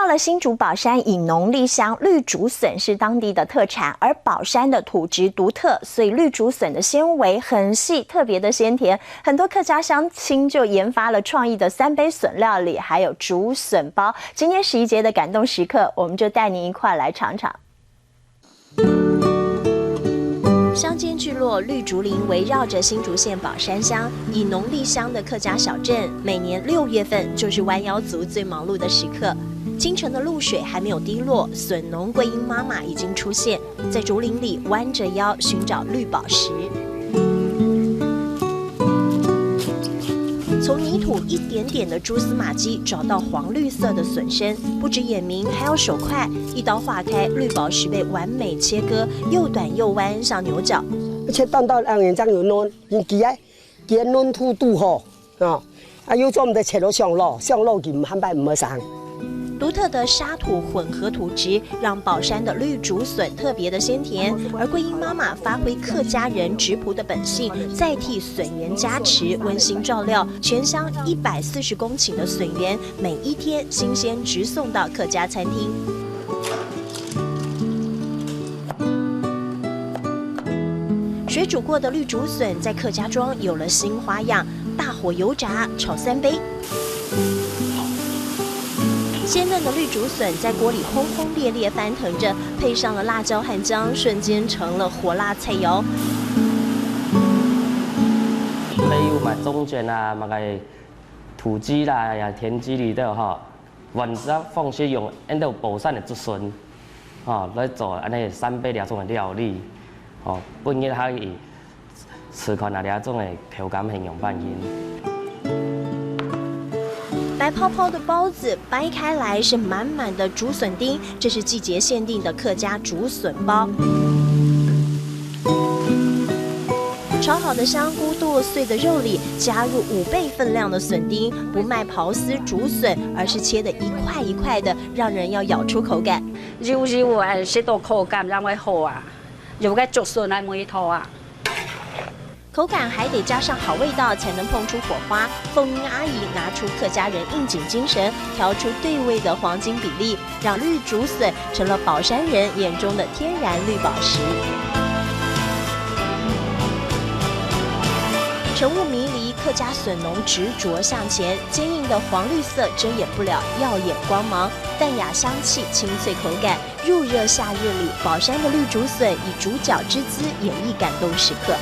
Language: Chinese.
到了新竹宝山以农立乡，绿竹笋是当地的特产，而宝山的土质独特，所以绿竹笋的纤维很细，特别的鲜甜。很多客家乡亲就研发了创意的3杯笋料理，还有竹笋包。今天11节的感动时刻，我们就带您一块来尝尝。乡间聚落绿竹林围绕着新竹县宝山乡，以农立乡的客家小镇，每年6月份就是弯腰族最忙碌的时刻。清晨的露水还没有滴落，笋农桂英妈妈已经出现在竹林里，弯着腰寻找绿宝石。从泥土一点点的蛛丝马迹找到黄绿色的笋身，不止眼明，还要手快，一刀划开，绿宝石被完美切割，又短又弯，像牛角。切断到让人家有嫩，因佢嫩土度好啊，有做唔得切到上路佢唔肯擺唔會生。独特的沙土混合土质让宝山的绿竹笋特别的鲜甜，而桂英妈妈发挥客家人直朴的本性，再替笋园加持，温馨照料全乡140公顷的笋园，每一天新鲜直送到客家餐厅。水煮过的绿竹笋在客家庄有了新花样，大火油炸炒3杯。鲜嫩的绿竹笋在锅里轰轰烈烈翻腾着，配上了辣椒和姜，瞬间成了火辣菜肴。例如嘛中卷啊，嘛个土鸡啦呀、田鸡里头哈，晚上放些用按照宝山的竹笋，来做安尼3杯2种的料理，本日可以吃看那2种的口感很用半音。白泡泡的包子掰开来是满满的竹笋丁，这是季节限定的客家竹笋包。炒好的香菇剁碎的肉里加入5倍分量的笋丁，不卖刨丝竹笋，而是切得一块一块的，让人要咬出口感。肉食到口感让我好啊，有个竹笋係每套啊。口感还得加上好味道，才能碰出火花。凤英阿姨拿出客家人应景精神，调出对味的黄金比例，让绿竹笋成了宝山人眼中的天然绿宝石。晨雾迷离，客家笋农执着向前，坚硬的黄绿色遮掩不了耀眼光芒，淡雅香气，清脆口感。入热夏日里，宝山的绿竹笋以主角之姿演绎感动时刻。